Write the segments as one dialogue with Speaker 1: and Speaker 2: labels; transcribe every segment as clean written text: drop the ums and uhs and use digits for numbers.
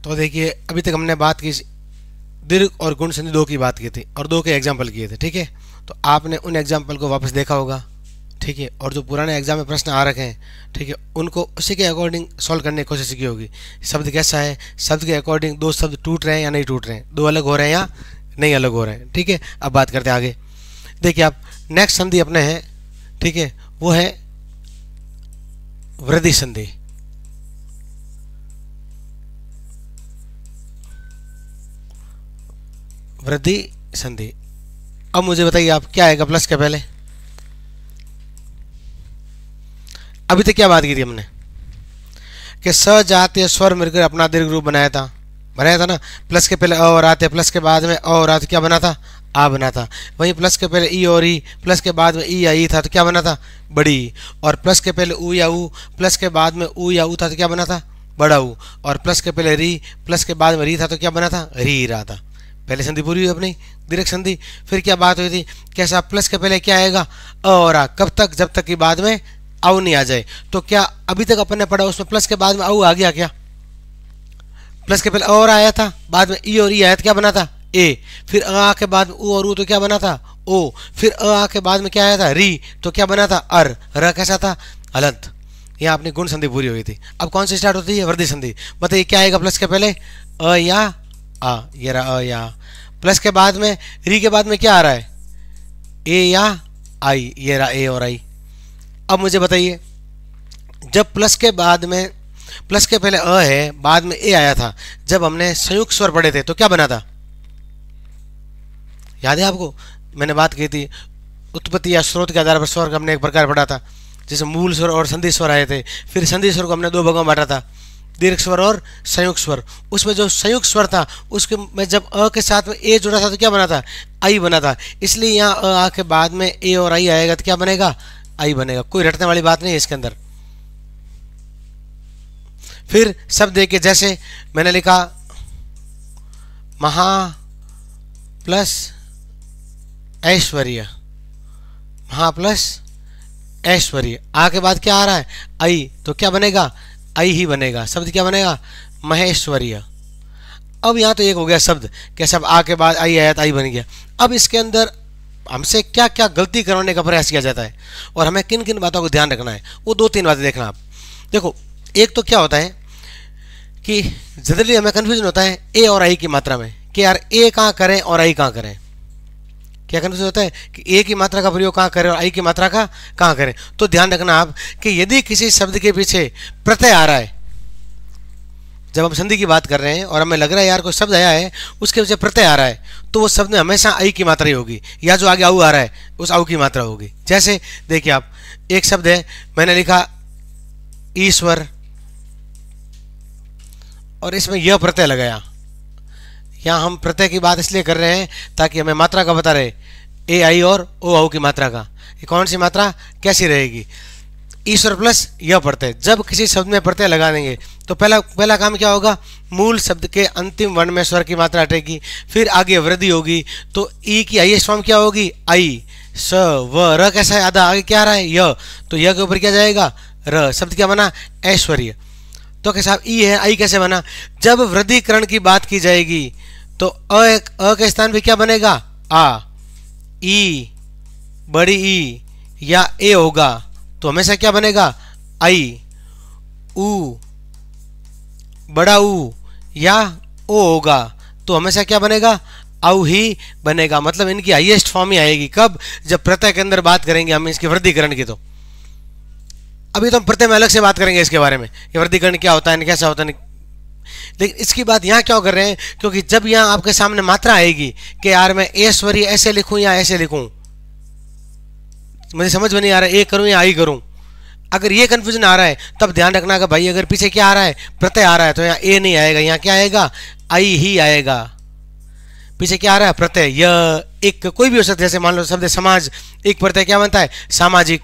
Speaker 1: तो देखिए अभी तक हमने बात की दीर्घ और गुण संधि दो की बात की थी और दो के एग्जाम्पल किए थे, ठीक है। तो आपने उन एग्जाम्पल को वापस देखा होगा, ठीक है, और जो पुराने एग्जाम में प्रश्न आ रखे हैं, ठीक है, उनको उसी के अकॉर्डिंग सॉल्व करने की कोशिश की होगी। शब्द कैसा है, शब्द के अकॉर्डिंग दो शब्द टूट रहे हैं या नहीं टूट रहे हैं, दो अलग हो रहे हैं या नहीं अलग हो रहे हैं, ठीक है। अब बात करते हैं आगे। देखिए आप नेक्स्ट संधि अपने हैं, ठीक है, वो है वृद्धि संधि। वृद्धि संधि। अब मुझे बताइए आप क्या आएगा प्लस के पहले। अभी तक क्या बात की थी हमने कि सजातीय स्वर मिलकर अपना दीर्घ रूप बनाया था ना। प्लस के पहले अ और आते, प्लस के बाद में अ और आते, क्या बना था, आ बना था। वहीं प्लस के पहले ई और ई, प्लस के बाद में ई या ई था तो क्या बना था, बड़ी। और प्लस के पहले ऊ या ऊ, प्लस के बाद में ऊ या ऊ था तो क्या बना था, बड़ा ऊ। और प्लस के पहले री, प्लस के बाद में री था तो क्या बना था, री रहा था। पहले संधि पूरी हुई अपनी दीर्घ संधि। फिर क्या बात हुई थी, कैसा प्लस के पहले क्या आएगा, अ और आ। कब तक, जब तक कि बाद में औ नहीं आ जाए। तो क्या अभी तक अपन ने पढ़ा उसमें प्लस के बाद में औ आ गया क्या, प्लस के पहले और आया था, बाद में ई और ई आया तो क्या बना था, ए। फिर आ के बाद ऊ और ऊ तो क्या बना था, ओ। फिर आ के बाद में क्या आया था, री, तो क्या बना था, अर। र कैसा था, हलंत। यहाँ अपनी गुण संधि पूरी हुई थी। अब कौन सी स्टार्ट होती है, वृद्धि संधि। बताइए क्या आएगा प्लस के पहले, अ या आ, ये रहा अ या। प्लस के बाद में री के बाद में क्या आ रहा है, ए या आई, ये रहा ए और आई। अब मुझे बताइए जब प्लस के बाद में, प्लस के पहले अ है, बाद में ए आया था, जब हमने संयुक्त स्वर पढ़े थे तो क्या बना था, याद है आपको, मैंने बात की थी उत्पत्ति या स्रोत के आधार पर स्वर का हमने एक प्रकार पढ़ा था, जैसे मूल स्वर और संधि स्वर आए थे। फिर संधि स्वर को हमने दो भागों में बांटा था, दीर्घ स्वर और संयुक्त स्वर। उसमें जो संयुक्त स्वर था उसके में जब अ के साथ में ए जुड़ा था तो क्या बना था, आई बना था। इसलिए यहाँ अ आ के बाद में ए और आई आएगा तो क्या बनेगा, आई बनेगा। कोई रटने वाली बात नहीं है इसके अंदर। फिर शब्द देखिए, जैसे मैंने लिखा महा प्लस ऐश्वर्य, महा प्लस ऐश्वर्य। आ के बाद क्या आ रहा है, आई, तो क्या बनेगा, आई ही बनेगा। शब्द क्या बनेगा, महेश्वर्य। अब यहाँ तो एक हो गया शब्द, क्या सब आ के बाद आई आया तो आई बन गया। अब इसके अंदर हमसे क्या क्या गलती करवाने का प्रयास किया जाता है और हमें किन किन बातों को ध्यान रखना है, वो दो तीन बातें देखना आप। देखो एक तो क्या होता है कि जनरली हमें कन्फ्यूजन होता है ए और आई की मात्रा में, कि यार ए कहाँ करें और आई कहाँ करें। क्या कन्फ्यूजन होता है कि ए की मात्रा का प्रयोग कहाँ करें और आई की मात्रा का कहाँ करें। तो ध्यान रखना आप कि यदि किसी शब्द के पीछे प्रत्यय आ रहा है, जब हम संधि की बात कर रहे हैं और हमें लग रहा है यार कोई शब्द आया है उसके पीछे प्रत्यय आ रहा है, तो वो शब्द में हमेशा आई की मात्रा ही होगी, या जो आगे आऊ आ रहा है उस आऊ की मात्रा होगी। जैसे देखिए आप, एक शब्द है, मैंने लिखा ईश्वर और इसमें यह प्रत्यय लगाया। यहाँ हम प्रत्यय की बात इसलिए कर रहे हैं ताकि हमें मात्रा का पता रहे, ए आई और ओ आऊ की मात्रा का, ये कौन सी मात्रा कैसी रहेगी। ईश्वर प्लस यह प्रत्यय, जब किसी शब्द में प्रत्यय लगा देंगे तो पहला काम क्या होगा, मूल शब्द के अंतिम वर्ण में स्वर की मात्रा हटेगी, फिर आगे वृद्धि होगी, तो ई की हाईएस्ट फॉर्म क्या होगी, आई। स व र कैसा है, आधा आगे क्या आ रहा है, य, तो य के ऊपर क्या जाएगा, र। शब्द क्या बना, ऐश्वर्य। तो कैसा ई है, आई कैसे बना, जब वृद्धिकरण की बात की जाएगी तो अ के स्थान पे क्या बनेगा, आ। ई, बड़ी ई या ए होगा तो हमेशा क्या बनेगा, आई। ऊ, बड़ा ऊ या ओ होगा तो हमेशा क्या बनेगा, आउ ही बनेगा। मतलब इनकी हाईएस्ट फॉर्म ही आएगी कब, जब प्रत्यय के अंदर बात करेंगे हम इसके वृद्धिकरण की। तो अभी तो हम प्रत्यय में अलग से बात करेंगे इसके बारे में, ये वृद्धिकरण क्या होता है, कैसा होता है। लेकिन इसकी बात यहाँ क्यों कर रहे हैं, क्योंकि जब यहाँ आपके सामने मात्रा आएगी कि यार मैं ऐश्वर्य ऐसे लिखूं या ऐसे लिखूं, मुझे समझ में नहीं आ रहा है, ए करूं या आई करूं, अगर ये कंफ्यूजन आ रहा है तब ध्यान रखना कि भाई अगर पीछे क्या आ रहा है, प्रत्यय आ रहा है, तो यहाँ ए नहीं आएगा, यहाँ क्या आएगा, आई ही आएगा। पीछे क्या आ रहा है, प्रत्यय। यह एक कोई भी हो सकता है, जैसे मान लो शब्द समाज, एक प्रत्यय क्या बनता है, सामाजिक।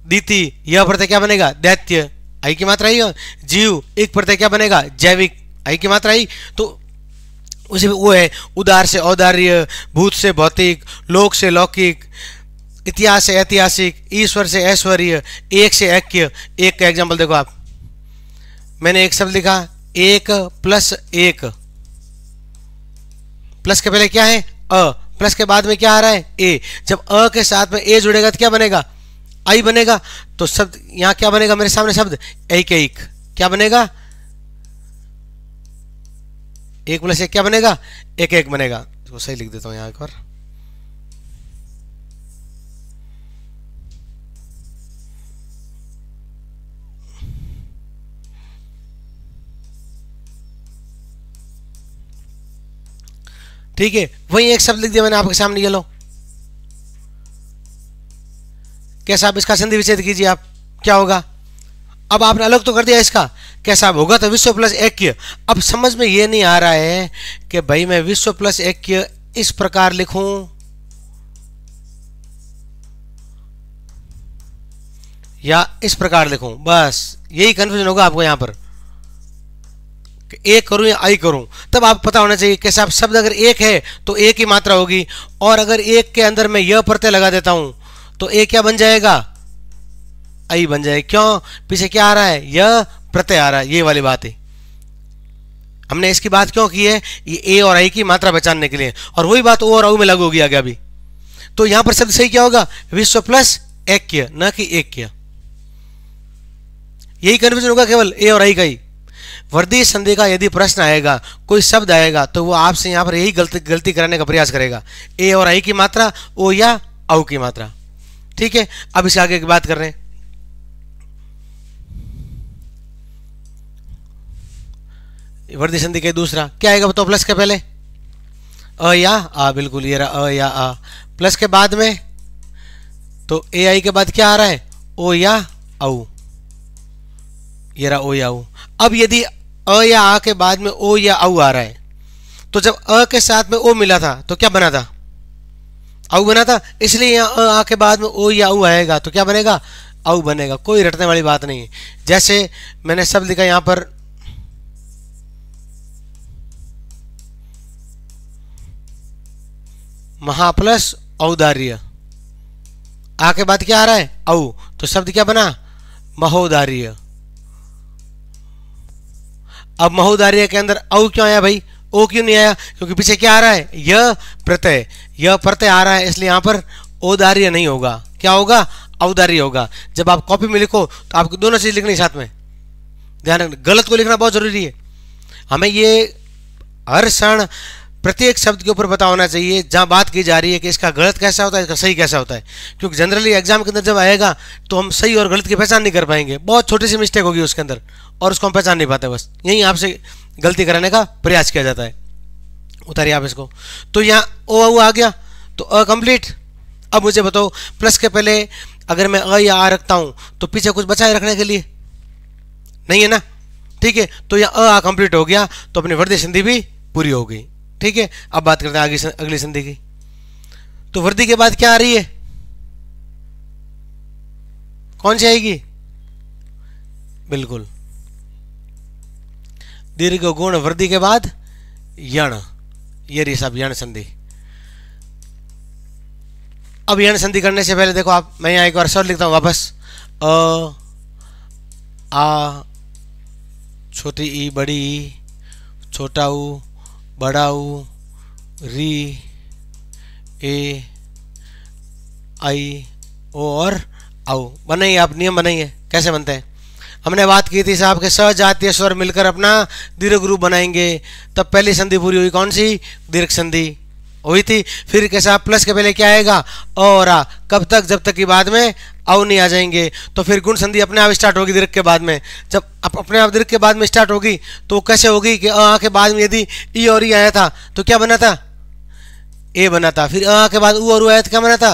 Speaker 1: दीति, यह प्रत्यय क्या बनेगा, दैत्य, आई की मात्रा ही। जीव, एक प्रत्यय क्या बनेगा, जैविक, आई की मात्रा ही। तो उसे वो है उदार से औदार्य, भूत से भौतिक, लोक से लौकिक, इतिहास से ऐतिहासिक, ईश्वर से ऐश्वर्य, एक से ऐक्य। एक का एग्जाम्पल देखो आप, मैंने एक शब्द लिखा 1 प्लस 1, प्लस के पहले क्या है अ, प्लस के बाद में क्या आ रहा है ए। जब अ के साथ में ए जुड़ेगा तो क्या बनेगा आई बनेगा। तो शब्द यहां क्या बनेगा मेरे सामने शब्द एक एक, क्या बनेगा 1 प्लस 1 क्या बनेगा एक एक बनेगा। इसको सही लिख देता हूं यहां एक बार। ठीक है, वही एक शब्द लिख दिया मैंने आपके सामने, ये लो। कैसा, आप इसका संधि विच्छेद कीजिए आप, क्या होगा। अब आपने अलग तो कर दिया इसका, कैसा अब होगा तो विश्व प्लस ऐक्य। अब समझ में ये नहीं आ रहा है कि भाई मैं विश्व प्लस ऐक्य इस प्रकार लिखूं या इस प्रकार लिखूं, बस यही कंफ्यूजन होगा आपको यहां पर, एक करूं या आई करूं। तब आप पता होना चाहिए कैसे आप शब्द अगर एक है तो एक ही मात्रा होगी, और अगर एक के अंदर मैं यह प्रत्यय लगा देता हूं तो एक क्या बन जाएगा आई बन जाएगा। क्यों, पीछे क्या आ रहा है यह प्रत्यय आ रहा है, ये वाली बात है। हमने इसकी बात क्यों की है, ये ए और आई की मात्रा पहचानने के लिए, और वही बात ओ और औ में लागू होगी आगे अभी। तो यहां पर शब्द सही क्या होगा विश्व प्लस ऐक्य, न कि ऐक्य। यही कंफ्यूजन होगा केवल ए और आई का ही। वर्दी संधि का यदि प्रश्न आएगा, कोई शब्द आएगा, तो वो आपसे यहां पर यही गलती कराने का प्रयास करेगा, ए और आई की मात्रा ओ या औ की मात्रा। ठीक है, अब इसके आगे की बात कर रहे हैं। वर्दी संधि के दूसरा क्या आएगा बताओ, प्लस के पहले अ या आ, बिल्कुल ये रहा अ या आ। प्लस के बाद में तो ए आई के बाद क्या आ रहा है ओ या औ, ये रहा ओ या औ। अब यदि अ या आ के बाद में ओ या औ आ रहा है, तो जब अ के साथ में ओ मिला था तो क्या बना था औ बना था, इसलिए यहाँ अ आ के बाद में ओ या औ आएगा तो क्या बनेगा औ बनेगा। कोई रटने वाली बात नहीं है। जैसे मैंने शब्द लिखा यहां पर महाप्लस औदार्य, आ के बाद क्या आ रहा है औ, तो शब्द क्या बना महोदार्य। अब महोदार्य के अंदर औ क्यों आया भाई, ओ क्यों नहीं आया, क्योंकि पीछे क्या आ रहा है यह प्रत्यय आ रहा है, इसलिए यहां पर औदार्य नहीं होगा, क्या होगा औदार्य होगा। जब आप कॉपी में लिखो तो आपको दोनों चीज लिखनी साथ में, ध्यान रखना, गलत को लिखना बहुत जरूरी है। हमें ये हर क्षण प्रत्येक शब्द के ऊपर पता होना चाहिए जहां बात की जा रही है कि इसका गलत कैसा होता है, इसका सही कैसा होता है। क्योंकि जनरली एग्जाम के अंदर जब आएगा तो हम सही और गलत की पहचान नहीं कर पाएंगे, बहुत छोटी सी मिस्टेक होगी उसके अंदर और उसको हम पहचान नहीं पाते। बस यही आपसे गलती कराने का प्रयास किया जाता है। उतारिए आप इसको। तो यहाँ ओ आ गया तो अ कंप्लीट। अब मुझे बताओ प्लस के पहले अगर मैं अ या आ रखता हूं तो पीछे कुछ बचा है रखने के लिए, नहीं है ना। ठीक है, तो यहाँ अ कंप्लीट हो गया तो अपनी वर्दी संधि भी पूरी हो गई। ठीक है, अब बात करते हैं आगे अगली संधि की। तो वर्दी के बाद क्या आ रही है, कौन सी आएगी, बिल्कुल दीर्घ गुण वर्दी के बाद यण, ये रही साहब यण संधि। अब यण संधि करने से पहले देखो आप, मैं यहां एक बार स्वर लिखता हूं वापस, अ आ छोटी ई बड़ी ई, छोटा ऊ बड़ा ऊ, री ए आई ओ और औ। बनाइए आप, नियम बनाइए कैसे बनते हैं। हमने बात की थी साहब के सजातीय स्वर मिलकर अपना दीर्घ रूप बनाएंगे, तब पहली संधि पूरी हुई, कौन सी दीर्घ संधि हुई थी। फिर कैसा प्लस के पहले क्या आएगा और आ, कब तक, जब तक की बाद में औ नहीं आ जाएंगे। तो फिर गुण संधि अपने आप स्टार्ट होगी दीर्घ के बाद में। जब अपने आप दीर्घ के बाद में स्टार्ट होगी तो कैसे होगी कि अ के बाद में यदि ई और ई आया था तो क्या बना था ए बना था। फिर अ के बाद उ और उ आया तो क्या बना था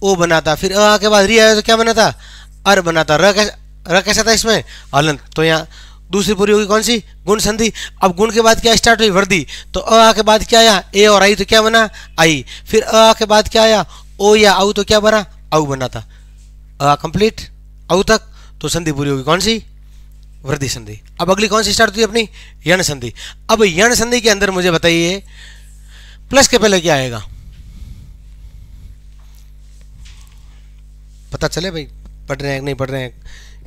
Speaker 1: ओ बना था। फिर अ के बाद री आया तो क्या बना था अर बना था। र कैसा था इसमें हलंत। तो यहाँ दूसरी पूरी होगी कौन सी गुण संधि। अब गुण के बाद क्या स्टार्ट हुई वर्दी, तो अ के बाद क्या आया ए और आई तो क्या बना आई। फिर अ के बाद क्या आया ओ या औ तो क्या बना औ बना था। अ कंप्लीट औ तक तो संधि पूरी होगी कौन सी वृद्धि संधि। अब अगली कौन सी स्टार्ट हुई अपनी यण संधि। अब यण संधि के अंदर मुझे बताइए प्लस के पहले क्या आएगा, पता चले भाई पढ़ रहे हैं नहीं पढ़ रहे हैं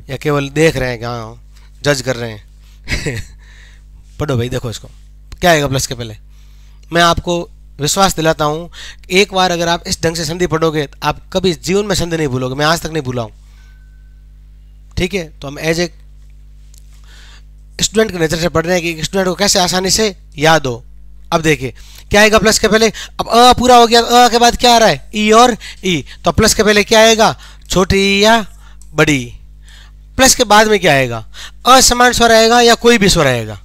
Speaker 1: या केवल देख रहे हैं कि हाँ जज कर रहे हैं पढ़ो भाई, देखो इसको क्या आएगा प्लस के पहले। मैं आपको विश्वास दिलाता हूं, एक बार अगर आप इस ढंग से संधि पढ़ोगे तो आप कभी जीवन में संधि नहीं भूलोगे। मैं आज तक नहीं भूला हूं। ठीक है, तो हम एज ए स्टूडेंट के नेचर से पढ़ रहे हैं कि स्टूडेंट को कैसे आसानी से याद हो। अब देखिए क्या आएगा प्लस के पहले। अब अ पूरा हो गया, अ के बाद क्या आ रहा है, ई और ई। तो प्लस के पहले क्या आएगा, छोटी ई या बड़ी। प्लस के बाद में क्या आएगा, असमान स्वर आएगा या कोई भी स्वर आएगा।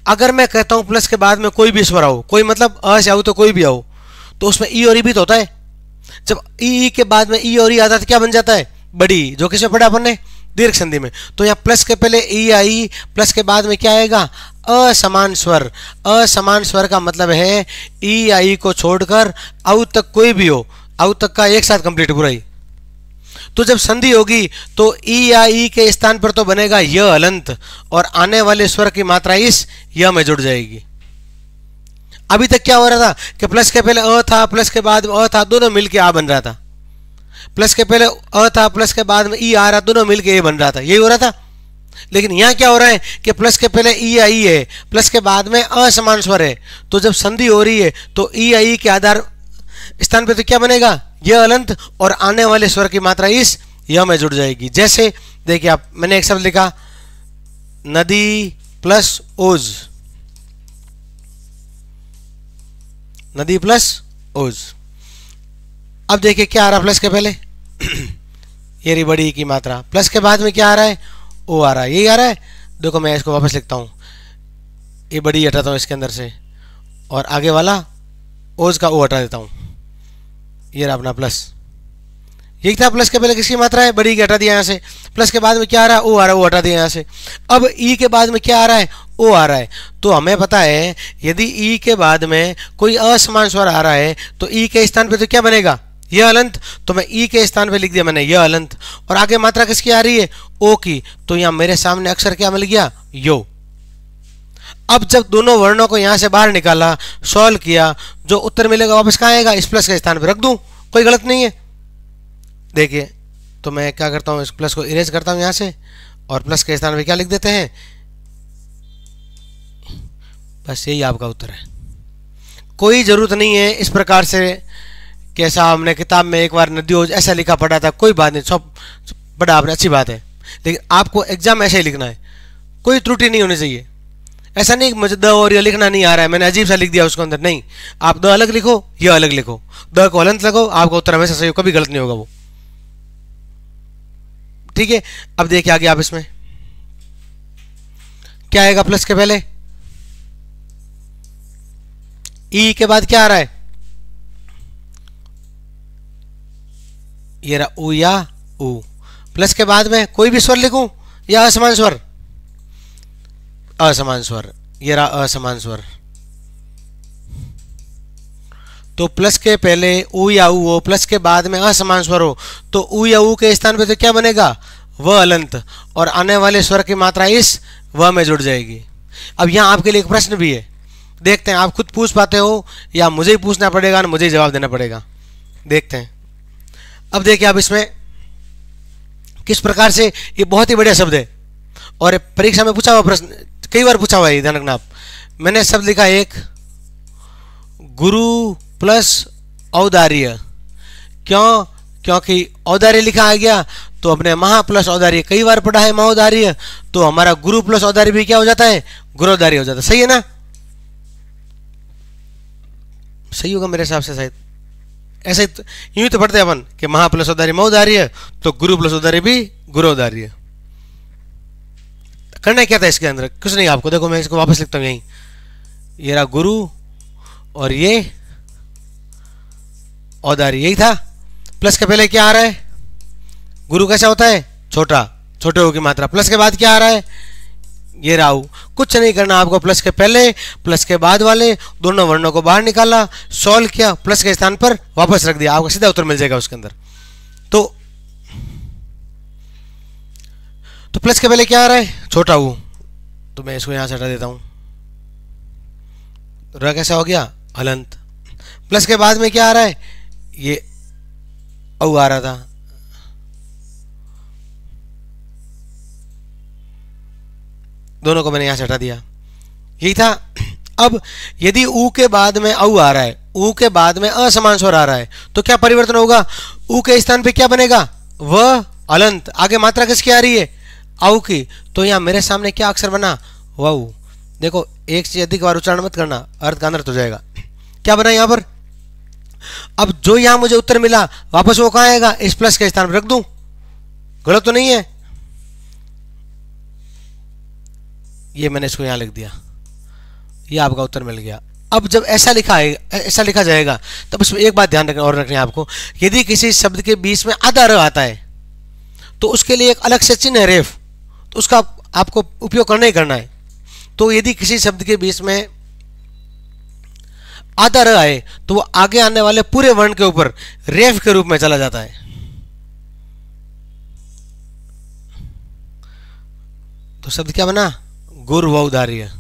Speaker 1: अगर मैं कहता हूं प्लस के बाद में कोई भी स्वर आओ, कोई मतलब अ से आओ तो कोई भी आओ, तो उसमें ई और ई भी तो होता है। जब ई के बाद में ई और ई आता है तो क्या बन जाता है, बड़ी, जो किसमें पढ़ा अपन ने, दीर्घ संधि में। तो यहाँ प्लस के पहले ई आई, प्लस के बाद में क्या आएगा, असमान स्वर। असमान स्वर का मतलब है ई आई को छोड़कर औ तक कोई भी हो, औ तक का एक साथ कंप्लीट पूरा ही। तो जब संधि होगी तो ई या ई के स्थान पर तो बनेगा य हलंत, और आने वाले स्वर की मात्रा इस य में जुड़ जाएगी। अभी तक क्या हो रहा था कि प्लस के पहले अ था, प्लस के बाद अ था, दोनों मिलके आ बन रहा था। प्लस के पहले अ था, प्लस के बाद में ई आ रहा, दोनों मिलके ए बन रहा था, यही हो रहा था। लेकिन यहां क्या हो रहा है कि प्लस के पहले ई आई है, प्लस के बाद में असमान स्वर है। तो जब संधि हो रही है तो ई आई के आधार स्थान पे तो क्या बनेगा, यह अलंत, और आने वाले स्वर की मात्रा इस य में जुड़ जाएगी। जैसे देखिए आप, मैंने एक शब्द लिखा नदी प्लस ओज, नदी प्लस ओज। अब देखिए क्या आ रहा प्लस के पहले ये रही बड़ी की मात्रा, प्लस के बाद में क्या आ रहा है, ओ आ रहा है, यही आ रहा है। देखो मैं इसको वापस लिखता हूं, ये बड़ी हटाता हूं इसके अंदर से, और आगे वाला ओज का ओ हटा देता हूं। ये रहा अपना प्लस, यही था। प्लस के पहले किसकी मात्रा है, बड़ी की हटा दिया यहाँ से। प्लस के बाद में क्या आ रहा है, ओ आ रहा है, ओ हटा दिया यहाँ से। अब ई के बाद में क्या आ रहा है, ओ आ रहा है। तो हमें पता है यदि ई के बाद में कोई असमान स्वर आ रहा है तो ई के स्थान पे तो क्या बनेगा, यह अलंत। तो मैं ई के स्थान पे लिख दिया मैंने यह अलंत, और आगे मात्रा किसकी आ रही है, ओ की। तो यहाँ मेरे सामने अक्षर क्या मिल गया, यो। अब जब दोनों वर्णों को यहां से बाहर निकाला, सॉल्व किया, जो उत्तर मिलेगा वापस कहाँ आएगा, इस प्लस के स्थान पर रख दूं, कोई गलत नहीं है। देखिए तो मैं क्या करता हूं, इस प्लस को इरेज करता हूं यहां से, और प्लस के स्थान पे क्या लिख देते हैं, बस यही आपका उत्तर है। कोई जरूरत नहीं है इस प्रकार से कैसा हमने किताब में एक बार नदियों ऐसा लिखा पढ़ा था, कोई बात नहीं, सब बड़ा आपने, अच्छी बात है। लेकिन आपको एग्जाम ऐसे ही लिखना है, कोई त्रुटि नहीं होनी चाहिए। ऐसा नहीं कि मुझे द और यह लिखना नहीं आ रहा है, मैंने अजीब सा लिख दिया उसके अंदर, नहीं। आप द अलग लिखो, यह अलग लिखो, द को अलंत लगो, आपका उत्तर हमेशा सही हो, कभी गलत नहीं होगा वो। ठीक है, अब देखिए आगे आप इसमें क्या आएगा, प्लस के पहले ई के बाद क्या आ रहा है, ये रहा ऊ या ऊ। प्लस के बाद में कोई भी स्वर लिखूं या असमान स्वर, असमान स्वर, ये रहा असमान स्वर। तो प्लस के पहले ऊ या ऊ हो, प्लस के बाद में असमान स्वर हो, तो ऊ या ऊ के स्थान पे तो क्या बनेगा, व अलंत, और आने वाले स्वर की मात्रा इस व में जुड़ जाएगी। अब यहां आपके लिए एक प्रश्न भी है, देखते हैं आप खुद पूछ पाते हो या मुझे ही पूछना पड़ेगा और मुझे ही जवाब देना पड़ेगा, देखते हैं। अब देखिए आप इसमें किस प्रकार से, ये बहुत ही बढ़िया शब्द है और परीक्षा में पूछा हुआ प्रश्न, कई बार पूछा हुआ है, ध्यान रखना आप। मैंने शब्द लिखा एक, गुरु प्लस औदार्य। क्यों, क्योंकि औदार्य लिखा आ गया तो अपने महा प्लस औदार्य कई बार पढ़ा है, महोदार्य, तो हमारा गुरु प्लस औदार्य भी क्या हो जाता है, गुरोदार्य हो जाता है। सही है ना, सही होगा मेरे हिसाब से शायद, ऐसे यूं तो पढ़ते हैं अपन कि महा प्लस औदार्य महोदार्य, तो गुरु प्लस औदार्य भी गुरोदार्य। करना क्या था इसके अंदर, कुछ नहीं आपको, देखो मैं इसको वापस लिखता हूं यहीं, ये रहा गुरु और ये औदार्य, यही था। प्लस के पहले क्या आ रहा है, गुरु कैसा होता है, छोटा, छोटे हो की मात्रा। प्लस के बाद क्या आ रहा है, ये राहु। कुछ नहीं करना आपको, प्लस के पहले प्लस के बाद वाले दोनों वर्णों को बाहर निकाला, सॉल्व किया, प्लस के स्थान पर वापस रख दिया, आपको सीधा उत्तर मिल जाएगा उसके अंदर। तो प्लस के पहले क्या आ रहा है, छोटा ऊ, तो मैं इसको यहां से हटा देता हूं, र कैसा हो गया, हलंत। प्लस के बाद में क्या आ रहा है, ये औ आ रहा था, दोनों को मैंने यहां से हटा दिया, यही था। अब यदि ऊ के बाद में औ आ रहा है, ऊ के बाद में असमान स्वर आ रहा है, तो क्या परिवर्तन होगा? ऊ के स्थान पे क्या बनेगा? व अलंत। आगे मात्रा किसकी आ रही है? औ की। तो यहां मेरे सामने क्या अक्षर बना? वाऊ। देखो, एक से अधिक बार उच्चारण मत करना, अर्थ का अनर्थ हो जाएगा। क्या बना यहां पर? अब जो यहां मुझे उत्तर मिला वापस वो कहां आएगा? इस प्लस के स्थान पर रख दूं। गलत तो नहीं है? ये मैंने इसको यहां लिख दिया, ये आपका उत्तर मिल गया। अब जब ऐसा लिखा जाएगा तब इसमें एक बात ध्यान रखना और रखनी है आपको, यदि किसी शब्द के बीच में आधा र आता है तो उसके लिए एक अलग से चिन्ह है रेफ, तो उसका आपको उपयोग करना ही करना है। तो यदि किसी शब्द के बीच में आधा र आए तो वो आगे आने वाले पूरे वर्ण के ऊपर रेफ के रूप में चला जाता है। तो शब्द क्या बना? गुरवौदार्य।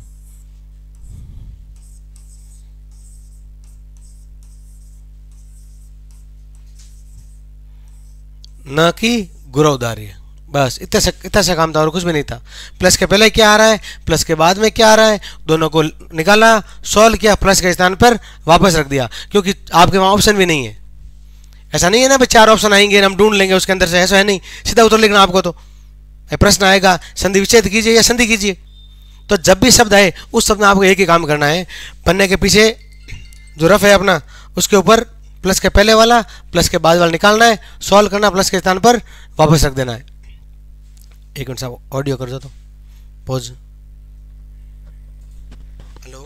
Speaker 1: न कि गुरवदार्य। बस इतना सा काम था और कुछ भी नहीं था। प्लस के पहले क्या आ रहा है, प्लस के बाद में क्या आ रहा है, दोनों को निकाला, सॉल्व किया, प्लस के स्थान पर वापस रख दिया, क्योंकि आपके वहां ऑप्शन भी नहीं है। ऐसा नहीं है ना भाई 4 ऑप्शन आएंगे हम ढूंढ लेंगे उसके अंदर से, ऐसा है नहीं। सीधा उत्तर लिखना आपको। तो प्रश्न आएगा संधि विच्छेद कीजिए या संधि कीजिए। तो जब भी शब्द आए उस शब्द में आपको एक ही काम करना है, पन्ने के पीछे जो रफ है अपना उसके ऊपर प्लस के पहले वाला प्लस के बाद वाला निकालना है, सॉल्व करना, प्लस के स्थान पर वापस रख देना है। एक मिनट साहब ऑडियो कर दो तो पॉज। हेलो।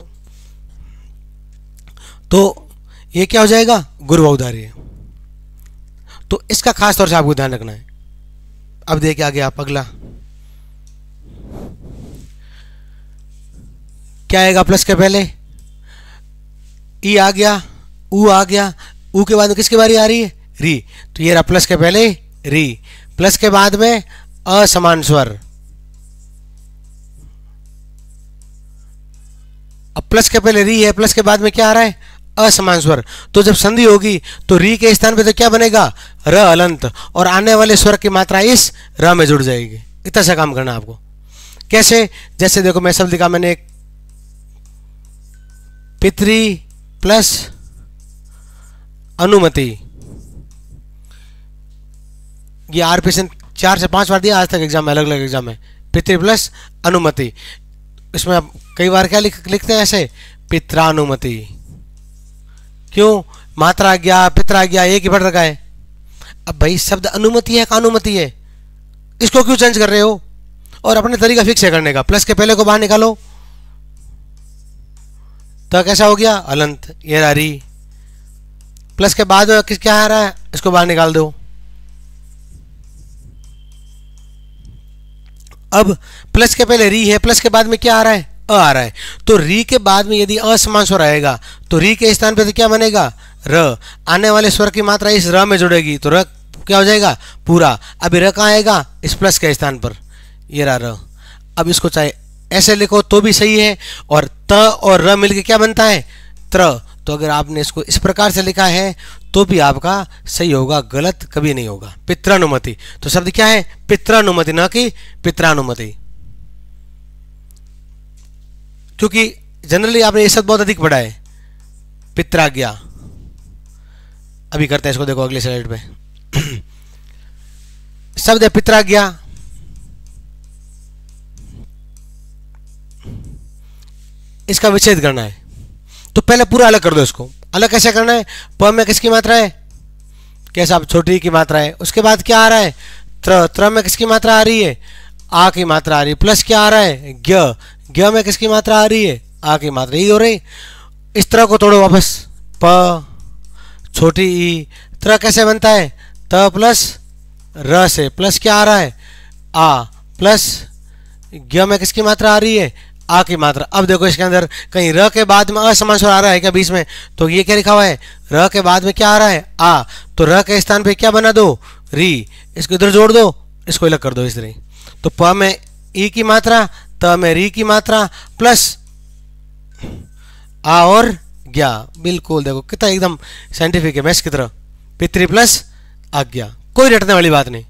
Speaker 1: तो ये क्या हो जाएगा? गुरवौदार्य। तो इसका खास तौर से आपको ध्यान रखना है। अब देखिए आगे आप अगला क्या आएगा? प्लस के पहले ई आ गया, ऊ आ गया, ऊ के बाद में किसकी बारी आ रही है? री। तो ये रहा प्लस के पहले री, प्लस के बाद में असमान स्वर। अब प्लस के पहले री है, प्लस के बाद में क्या आ रहा है? असमान स्वर। तो जब संधि होगी तो री के स्थान पे तो क्या बनेगा? र अलंत, और आने वाले स्वर की मात्रा इस र में जुड़ जाएगी। इतना सा काम करना आपको। कैसे? जैसे देखो मैं शब्द लिखा मैंने, पितृ प्लस अनुमति। ये आरपीएसएन 4 से 5 बार दिया आज तक एग्जाम में, अलग अलग एग्जाम में। पितृ प्लस अनुमति, इसमें आप कई बार क्या लिखते हैं ऐसे? पित्रानुमति। क्यों? मात्रा गया, पित्रा गया, एक ही बढ़ रखा है। अब भाई शब्द अनुमति है का अनुमति है, इसको क्यों चेंज कर रहे हो? और अपने तरीका फिक्स है करने का। प्लस के पहले को बाहर निकालो तो कैसा हो गया? अलंत। ये रारी। प्लस के बाद क्या आ रहा है? इसको बाहर निकाल दो। अब प्लस के पहले री है, प्लस के बाद में क्या आ रहा है? अ आ रहा है। तो री के बाद में यदि असमान स्वर आएगा तो री के स्थान पे तो क्या बनेगा? र। आने वाले स्वर की मात्रा इस र में जुड़ेगी तो र क्या हो जाएगा? पूरा। अभी र कहाँ आएगा? इस प्लस के स्थान पर। ये रहा र। अब इसको चाहे ऐसे लिखो तो भी सही है, और त और र मिलके क्या बनता है? त्र। तो अगर आपने इसको इस प्रकार से लिखा है तो भी आपका सही होगा, गलत कभी नहीं होगा। पित्रानुमति। तो शब्द क्या है? पित्रानुमति, न कि पित्रानुमति। क्योंकि जनरली आपने ये शब्द बहुत अधिक पढ़ा है, पित्राज्ञा। अभी करते हैं इसको, देखो अगले स्लाइड पे। शब्द है पित्राज्ञा। इसका विच्छेद करना है तो पहले पूरा अलग कर दो। इसको अलग कैसे करना है? प में किसकी मात्रा है? कैसा? आप छोटी की मात्रा है। उसके बाद क्या आ रहा है? त्र। त्र में किसकी मात्रा आ रही है? आ की मात्रा आ रही है। प्लस क्या आ रहा है? ज्ञ। ज्ञ में किसकी मात्रा आ रही है? आ की मात्रा। यही हो रही। इस तरह को तोड़ो वापस। प छोटी ई। त्र कैसे बनता है? त प्लस र से। प्लस क्या आ रहा है? आ। प्लस ज्ञ में किसकी मात्रा आ रही है? आ की मात्रा। अब देखो इसके अंदर कहीं र के बाद में असमान स्वर आ रहा है क्या बीच में? तो ये क्या लिखा हुआ है? र के बाद में क्या आ रहा है? आ। तो र के स्थान पे क्या बना दो? री। इसको इधर जोड़ दो, इसको अलग कर दो इस तरह। तो प में ई की मात्रा, त में री की मात्रा, प्लस आ और ज्ञा। बिल्कुल देखो कितना एकदम साइंटिफिक है, मैथ्स की तरह। पितृ प्लस आज्ञा। कोई रटने वाली बात नहीं,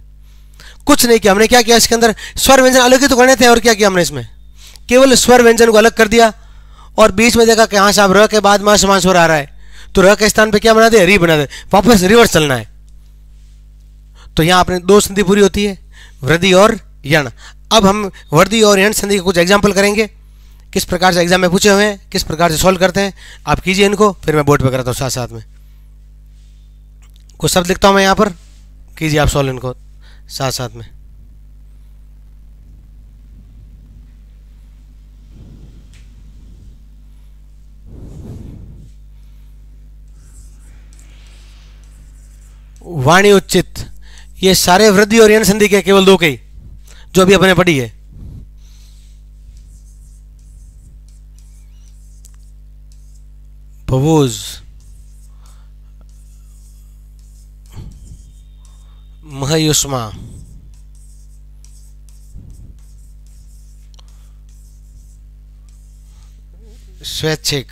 Speaker 1: कुछ नहीं किया हमने। क्या किया इसके अंदर? स्वर व्यंजन अलग ही तो करने थे, और क्या किया हमने इसमें? केवल स्वर व्यंजन को अलग कर दिया और बीच में देखा कि हाँ साहब र के बाद में समास हो रहा है, तो र के स्थान पे क्या बना दे, री बना दे, वापस रिवर्स चलना है। तो यहाँ अपने दो संधि पूरी होती है, वृद्धि और यण। अब हम वृद्धि और यण संधि के कुछ एग्जाम्पल करेंगे, किस प्रकार से एग्जाम में पूछे हुए हैं, किस प्रकार से सॉल्व करते हैं। आप कीजिए इनको, फिर मैं बोर्ड पे कराता हूँ साथ साथ में। कुछ शब्द लिखता हूँ मैं यहाँ पर, कीजिए आप सॉल्व इनको साथ साथ में। वाणी उच्चित, ये सारे वृद्धि और यण संधि के केवल दो के ही जो अभी अपने पढ़ी है। भवोज, महयुष्मा, स्वैच्छिक,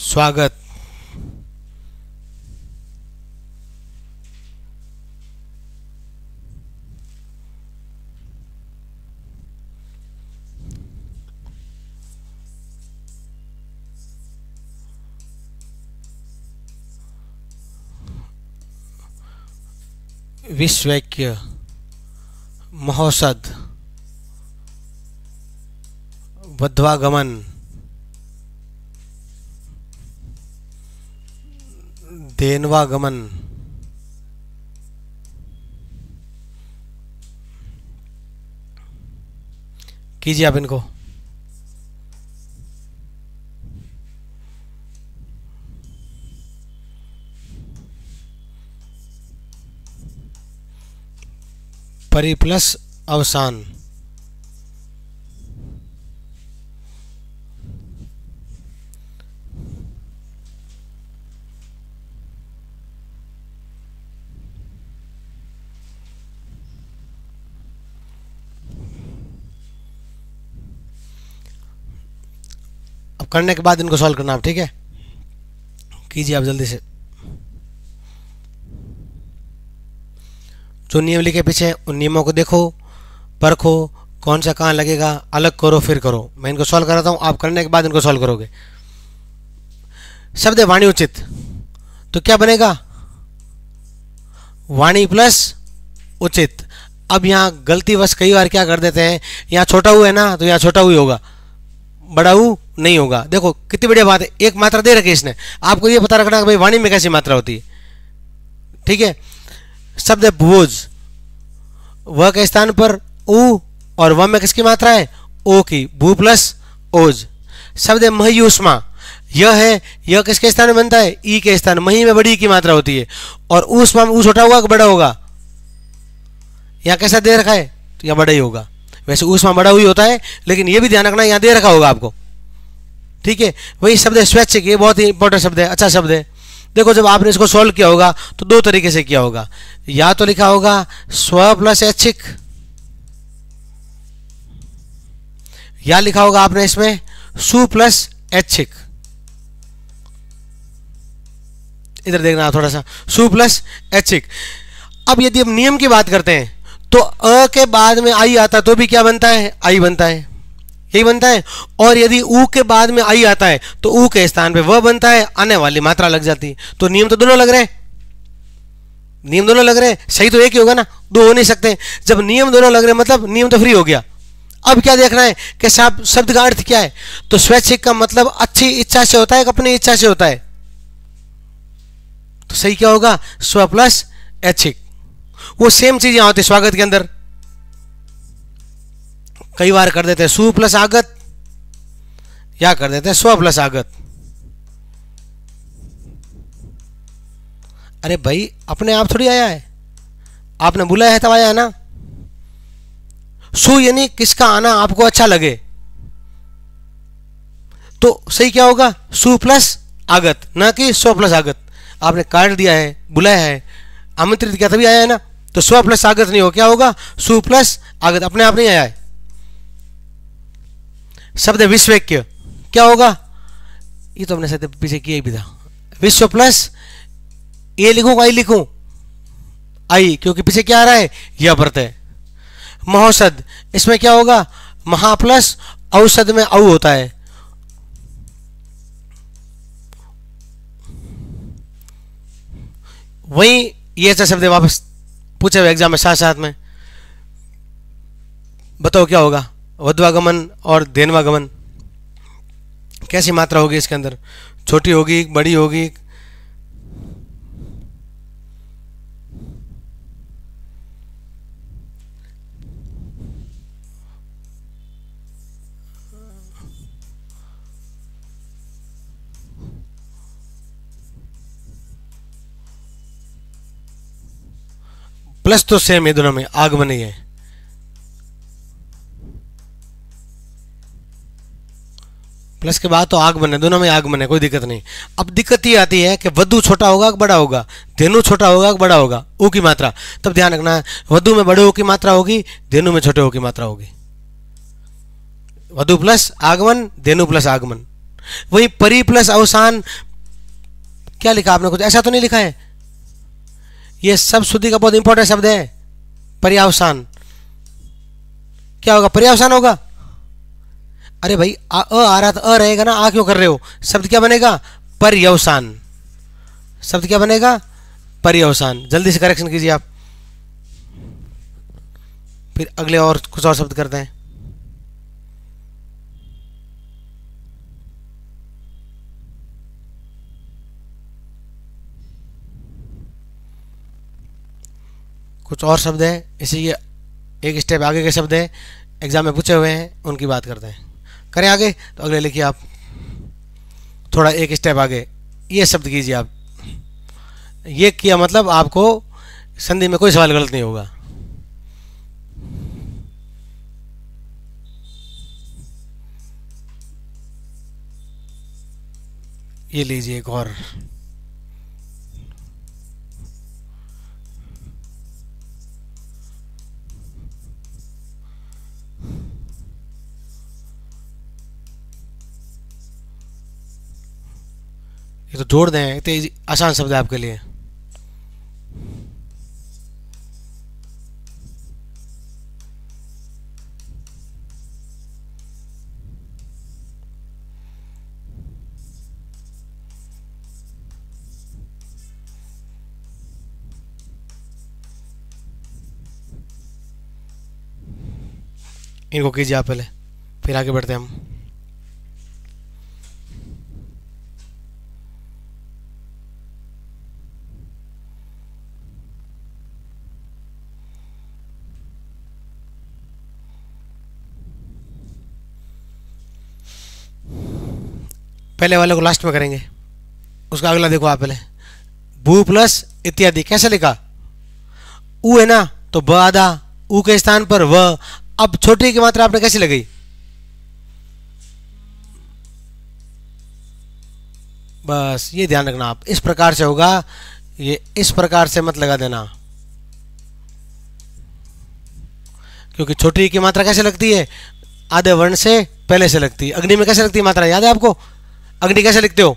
Speaker 1: स्वागत, विश्वैक्य, महोषध, वध्वागमन, देनवागमन, कीजिए आप इनको। परि प्लस अवसान, अब करने के बाद इनको सॉल्व करना आप, ठीक है। कीजिए आप जल्दी से। जो नियम लिखे पीछे उन नियमों को देखो, परखो, कौन सा कहाँ लगेगा, अलग करो फिर करो। मैं इनको सॉल्व कराता हूँ, आप करने के बाद इनको सॉल्व करोगे। शब्द है वाणी उचित, तो क्या बनेगा, वाणी प्लस उचित। अब यहाँ गलतीवश कई बार क्या कर देते हैं, यहाँ छोटा ऊ है ना, तो यहाँ छोटा ऊ ही होगा, बड़ा ऊ नहीं होगा। देखो कितनी बढ़िया बात है, एक मात्रा दे रखी इसने, आपको ये पता रखना कि भाई वाणी में कैसी मात्रा होती है, ठीक है। शब्द है भुवोज, वह के स्थान पर ऊ और वह में किसकी मात्रा है, ओ की, भू प्लस ओज। शब्द है महयुष्मा, यह है, यह किसके स्थान में बनता है, ई के स्थान। मही में बड़ी की मात्रा होती है, और ऊष्मा में ऊ छोटा होगा कि बड़ा होगा, यहाँ कैसा दे रखा है, तो यहाँ बड़ा ही होगा। वैसे ऊष्मा बड़ा हुई होता है, लेकिन ये भी ध्यान रखना यहाँ दे रखा होगा आपको, ठीक है। वही शब्द है स्वैच्छिक, ये बहुत ही इंपॉर्टेंट शब्द है, अच्छा शब्द है। देखो जब आपने इसको सॉल्व किया होगा तो दो तरीके से किया होगा, या तो लिखा होगा स्व प्लस ऐच्छिक, या लिखा होगा आपने इसमें सु प्लस ऐच्छिक। इधर देखना थोड़ा सा, सु प्लस ऐच्छिक। अब यदि हम नियम की बात करते हैं तो अ के बाद में आई आता तो भी क्या बनता है, आई बनता है, यही बनता है। और यदि ऊ के बाद में आई आता है तो ऊ के स्थान पे वह बनता है, आने वाली मात्रा लग जाती है। तो नियम तो दोनों लग रहे हैं, नियम दोनों लग रहे हैं, सही तो एक ही होगा ना, दो हो नहीं सकते। जब नियम दोनों लग रहे हैं मतलब नियम तो फ्री हो गया। अब क्या देखना है कि शब्द का अर्थ क्या है, तो स्वैच्छिक का मतलब अच्छी इच्छा से होता है कि अपनी इच्छा से होता है, तो सही क्या होगा, स्व प्लस ऐच्छिक। वो सेम चीज यहां होती है स्वागत के अंदर, कई बार कर देते हैं सु प्लस आगत, या कर देते हैं स्व प्लस आगत। अरे भाई अपने आप थोड़ी आया है, आपने बुलाया है तब आया है ना। सु यानी किसका आना आपको अच्छा लगे, तो सही क्या होगा, सु प्लस आगत, ना कि स्व प्लस आगत। आपने कार्ड दिया है, बुलाया है, आमंत्रित किया तभी आया है ना, तो स्व प्लस आगत नहीं हो, क्या होगा, सु प्लस आगत, अपने आप नहीं आया है। शब्द है विश्वैक्य, क्या होगा, ये तो हमने शायद पीछे किया ही भी था, विश्व प्लस ए लिखूं आई लिखूं, आई, क्योंकि पीछे क्या आ रहा है, यह प्रत्यय, महौषध, इसमें क्या होगा, महा प्लस औषध में औ होता है। वही ये ऐसा शब्द वापस पूछे हुए एग्जाम में साथ साथ में, बताओ क्या होगा, वध्वागमन और धेनवागमन, कैसी मात्रा होगी इसके अंदर, छोटी होगी बड़ी होगी? प्लस तो सेम है दोनों में, आगमन ही है। प्लस के बाद तो आगमन है, दोनों में आगमन है, कोई दिक्कत नहीं। अब दिक्कत ये आती है कि वधु छोटा होगा कि बड़ा होगा, धेनु छोटा होगा कि बड़ा होगा, ऊ की मात्रा। तब ध्यान रखना है, वधु में बड़े ओ की मात्रा होगी, धेनु में छोटे ओ की मात्रा होगी। वधु प्लस आगमन, धेनु प्लस आगमन। वही परि प्लस अवसान, क्या लिखा आपने, कुछ ऐसा तो नहीं लिखा है? ये सब शुद्धि का बहुत इंपॉर्टेंट शब्द है। पर्यावसान क्या होगा, पर्यावसान होगा। अरे भाई आ रहा था, अ रहेगा ना, आ क्यों कर रहे हो? शब्द क्या बनेगा, पर्यवसान। शब्द क्या बनेगा, पर्यवसान। जल्दी से करेक्शन कीजिए आप, फिर अगले और कुछ और शब्द करते हैं। कुछ और शब्द है, इसी ये एक स्टेप आगे के शब्द है, एग्जाम में पूछे हुए हैं, उनकी बात करते हैं। करें आगे, तो अगले लिखिए आप, थोड़ा एक स्टेप आगे ये शब्द कीजिए आप। ये किया मतलब आपको संधि में कोई सवाल गलत नहीं होगा। ये लीजिए एक और, ये तो जोड़ दें, तो आसान शब्द है आपके लिए। इनको कीजिए आप पहले, फिर आगे बढ़ते हैं हम। पहले वाले को लास्ट में करेंगे, उसका अगला देखो आप पहले। भू प्लस इत्यादि कैसे लिखा, ऊ है ना, तो ब आधा, ऊ के स्थान पर व। अब छोटी की मात्रा आपने कैसी लगाई, बस ये ध्यान रखना आप, इस प्रकार से होगा, ये इस प्रकार से मत लगा देना, क्योंकि छोटी की मात्रा कैसे लगती है, आधे वर्ण से पहले से लगती है। अग्नि में कैसे लगती है मात्रा, याद है आपको, अग्नि कैसे लिखते हो,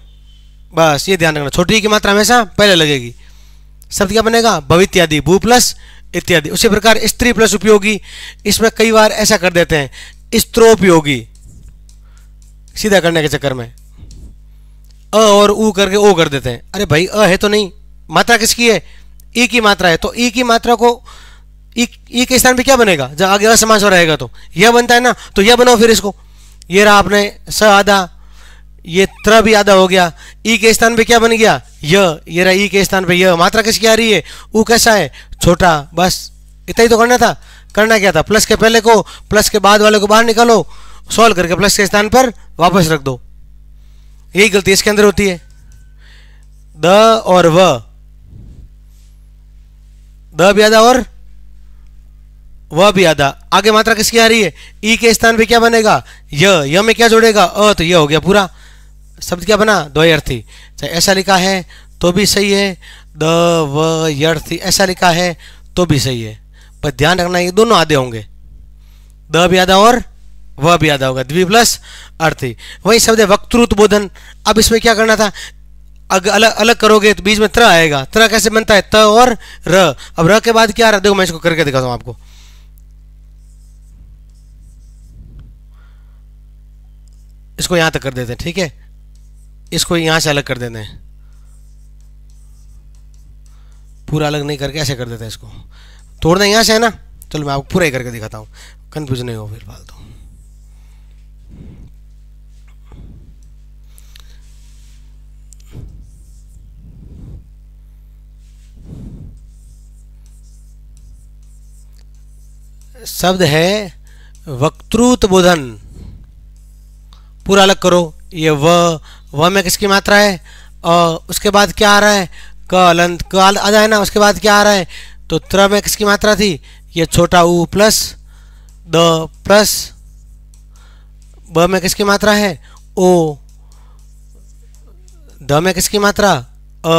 Speaker 1: बस ये ध्यान रखना, छोटी की मात्रा हमेशा पहले लगेगी। शब्द क्या बनेगा, भवित्यादि, भू प्लस इत्यादि। उसी प्रकार स्त्री प्लस उपयोगी, इसमें कई बार ऐसा कर देते हैं, स्त्रोपयोगी, सीधा करने के चक्कर में अ और ऊ करके ओ कर देते हैं। अरे भाई अ है तो नहीं, मात्रा किसकी है, ई की मात्रा है, तो ई की मात्रा को ई के स्थान पे क्या बनेगा, जब आगे असमास हो रहेगा तो यह बनता है ना, तो यह बनाओ फिर इसको। ये रहा आपने स आधा, ये त्र भी आधा हो गया, ई के स्थान पे क्या बन गया, ये रहा ई के स्थान पे यह। मात्रा किसकी आ रही है, ऊ कैसा है, छोटा। बस इतना ही तो करना था। करना क्या था, प्लस के पहले को प्लस के बाद वाले को बाहर निकालो, सॉल्व करके प्लस के स्थान पर वापस रख दो। यही गलती इसके अंदर होती है। द और व, द भी आधा और वह भी आधा। आगे मात्रा किसकी आ रही है, ई के स्थान पे क्या बनेगा, य में क्या जोड़ेगा, अ, तो यह हो गया पूरा। शब्द क्या बना, द्वयर्थी। चाहे ऐसा लिखा है तो भी सही है, द व यर्थी ऐसा लिखा है तो भी सही है, पर ध्यान रखना ये दोनों आधे होंगे, द भी आधा और वह भी आधा होगा, द्वि प्लस अर्थी। वही शब्द है वक्तृत्वबोधन। अब इसमें क्या करना था, अलग अलग करोगे तो बीच में त्र आएगा। त्र कैसे बनता है, त और र। अब र के बाद क्या आ रहा है, देखो मैं इसको करके दिखाता हूं आपको। इसको यहाँ तक कर देते हैं, ठीक है, इसको यहाँ से अलग कर देते हैं, पूरा अलग नहीं करके ऐसे कर देते हैं, इसको तोड़ना यहाँ से है ना। चलो मैं आपको पूरा ही करके दिखाता हूँ, कन्फ्यूज नहीं हो फिर फालतू। शब्द है वक्तृत्वबोधन, पूरा अलग करो। ये व में किसकी मात्रा है, उसके बाद क्या आ रहा है, क अलंत, क आधा है ना, उसके बाद क्या आ रहा है, तो त्र में किसकी मात्रा थी, ये छोटा ऊ प्लस द प्लस ब में किसकी मात्रा है, ओ, द में किसकी मात्रा, अ,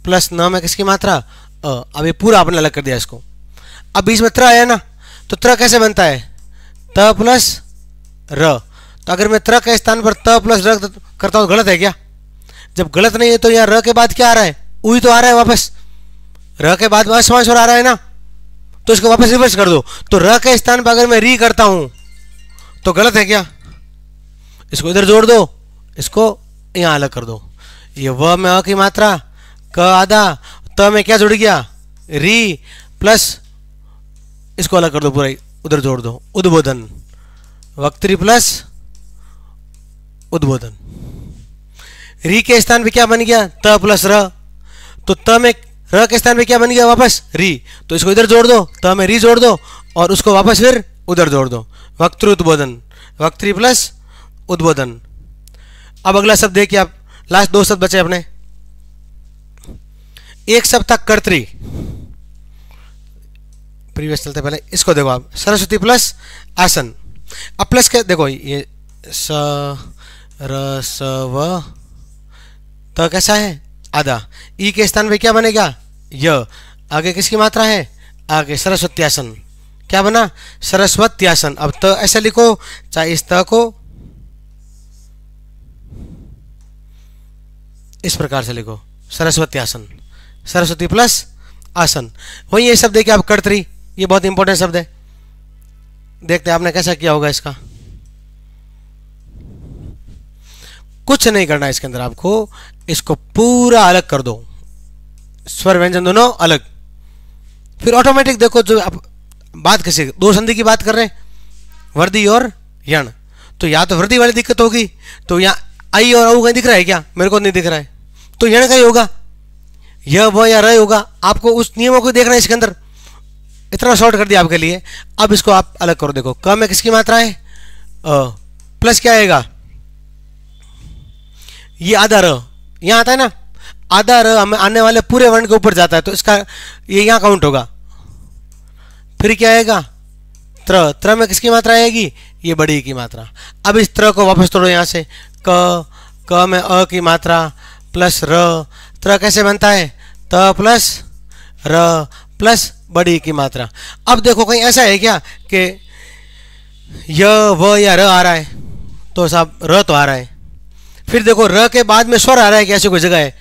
Speaker 1: प्लस न में किसकी मात्रा, अब ये पूरा आपने अलग कर दिया इसको। अब बीच में त्र है ना, तो त्र कैसे बनता है, त प्लस र। तो अगर मैं त्र के स्थान पर त प्लस र करता हूँ, गलत है क्या? जब गलत नहीं है तो यहाँ र के बाद क्या आ रहा है, ऊ ही तो आ रहा है वापस, र के बाद असमान स्वर आ रहा है ना, तो इसको वापस रिवर्स कर दो। तो र के स्थान पर अगर मैं री करता हूं तो गलत है क्या? इसको इधर जोड़ दो, इसको यहां अलग कर दो। ये व में अ की मात्रा, क आधा, त में क्या जुड़ गया, री प्लस, इसको अलग कर दो पूरा, उधर जोड़ दो, उद्बोधन, वक्तृ प्लस उद्बोधन। री के स्थान पे क्या बन गया, त प्लस र, तो त में र के स्थान पे क्या बन गया वापस, री, तो इसको इधर जोड़ दो, त में री जोड़ दो और उसको वापस फिर उधर जोड़ दो, वक्तृ उद्बोधन, वक्तृ प्लस उद्बोधन। अब अगला शब्द देखिए आप, लास्ट दो शब्द बचे अपने। एक शब्द था कर्तरी, प्रीवियस चलते पहले इसको देखो आप, सरस्वती प्लस आसन। अब प्लस के देखो, ये स र स व, तो कैसा है आधा, ई के स्थान पे क्या बनेगा, य, आगे किसकी मात्रा है, आगे सरस्वत्यासन, क्या बना, सरस्वत्यासन। अब त ऐसे लिखो, चाहे इस त को इस प्रकार से लिखो, सरस्वत्यासन, सरस्वती प्लस आसन। वही ये शब्द है कि आप कर्तरी, ये बहुत इंपॉर्टेंट शब्द है, देखते हैं आपने कैसा किया होगा इसका। कुछ नहीं करना है इसके अंदर आपको, इसको पूरा अलग कर दो, स्वर व्यंजन दोनों अलग, फिर ऑटोमेटिक देखो, जो आप बात किसी दो संधि की बात कर रहे हैं, वर्दी और यण, तो या तो वर्दी वाली दिक्कत होगी, तो यहाँ आई और औ कहीं दिख रहा है क्या, मेरे को नहीं दिख रहा है, तो यण का ही होगा, य व या र होगा। आपको उस नियमों को देखना है इसके अंदर, इतना शॉर्ट कर दिया आपके लिए। अब इसको आप अलग करो, देखो क में किसकी मात्रा है, प्लस क्या आएगा, ये आधा र, यहाँ आता है ना, आधा र हमें आने वाले पूरे वर्ण के ऊपर जाता है, तो इसका ये यहाँ काउंट होगा। फिर क्या आएगा, त्र, त्र में किसकी मात्रा आएगी, ये बड़ी की मात्रा। अब इस त्र को वापस तोड़ो यहाँ से, क में अ की मात्रा प्लस र, त्र कैसे बनता है, त प्लस र प्लस बड़ी की मात्रा। अब देखो कहीं ऐसा है क्या कि य व या र आ रहा है, तो साहब र तो आ रहा है, फिर देखो र के बाद में स्वर आ रहा है कि ऐसी कोई जगह है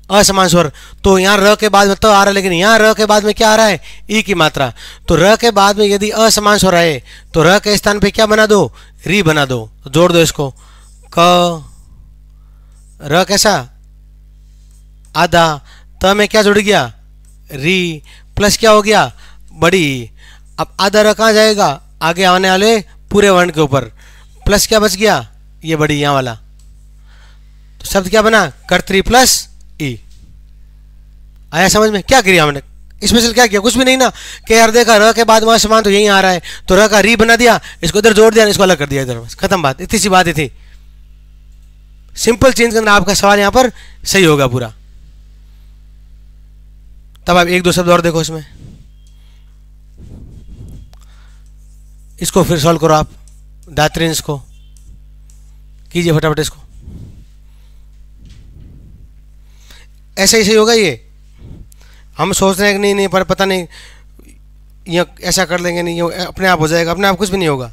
Speaker 1: असमान स्वर, तो यहाँ र के बाद में त आ रहा है, लेकिन यहाँ र के बाद में क्या आ रहा है, ई की मात्रा। तो र के बाद में यदि असमान स्वर आए तो र के स्थान पे क्या बना दो, री बना दो, जोड़ दो इसको, क र कैसा आधा, त में क्या जुड़ गया, री प्लस क्या हो गया, बड़ी। अब आधा र कहाँ जाएगा, आगे आने वाले पूरे वर्ण के ऊपर, प्लस क्या बच गया, ये बड़ी यहाँ वाला, तो शब्द क्या बना, कर्तरी प्लस ई। आया समझ में, क्या किया हमने, स्पेशल क्या किया, कुछ भी नहीं ना, कि यार देखा र के बाद वहां समान तो यही आ रहा है, तो र का री बना दिया, इसको इधर जोड़ दिया, इसको अलग कर दिया इधर, बस खत्म बात, इतनी सी बात ही थी। सिंपल चेंज करना, आपका सवाल यहाँ पर सही होगा पूरा। तब आप एक दो शब्द और देखो इसमें, इसको फिर सॉल्व करो आप, दात्रिंस को कीजिए फटाफट इसको, ऐसे ही सही होगा ये। हम सोच रहे हैं कि नहीं नहीं, पर पता नहीं ये ऐसा कर लेंगे, नहीं ये अपने आप हो जाएगा, अपने आप कुछ भी नहीं होगा।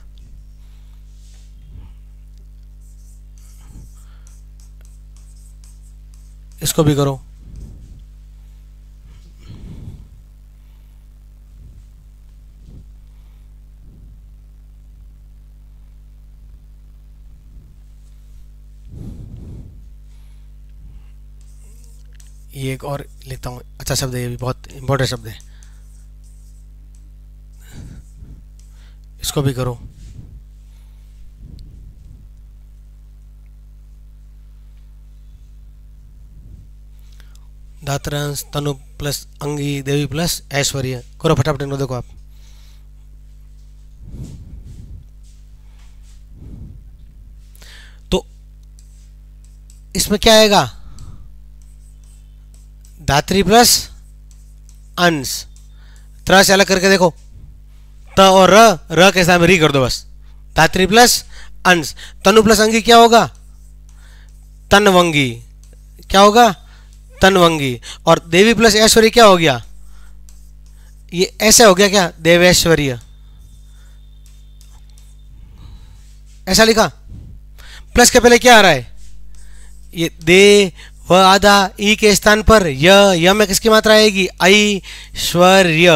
Speaker 1: इसको भी करो, ये एक और लिखता हूँ, अच्छा शब्द है, ये भी बहुत इंपॉर्टेंट शब्द है, इसको भी करो। धातरांश तनु प्लस अंगी देवी प्लस ऐश्वर्य, करो फटाफट इनको, देखो आप। तो इसमें क्या आएगा, धात्री प्लस अंश, त्र से अलग करके देखो, त और र के साथ में री कर दो बस, धात्री प्लस अंश। तनु प्लस अंगी क्या होगा, तनवंगी, क्या होगा, तनवंगी। और देवी प्लस ऐश्वर्य क्या हो गया, ये ऐसे हो गया क्या, देवैश्वर्य, ऐसा लिखा। प्लस के पहले क्या आ रहा है, ये दे व आधा, ई के स्थान पर य में किसकी मात्रा आएगी, ऐश्वर्य,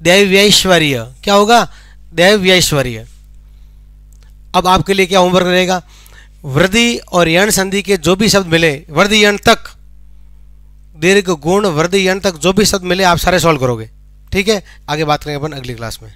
Speaker 1: दैवैश्वर्य, क्या होगा, दैवैश्वर्य। अब आपके लिए क्या होमवर्क रहेगा, वृद्धि और यण संधि के जो भी शब्द मिले, वृद्धि यण तक, दीर्घ गुण वृद्धि यण तक जो भी शब्द मिले आप सारे सॉल्व करोगे, ठीक है। आगे बात करेंगे अपन अगली क्लास में।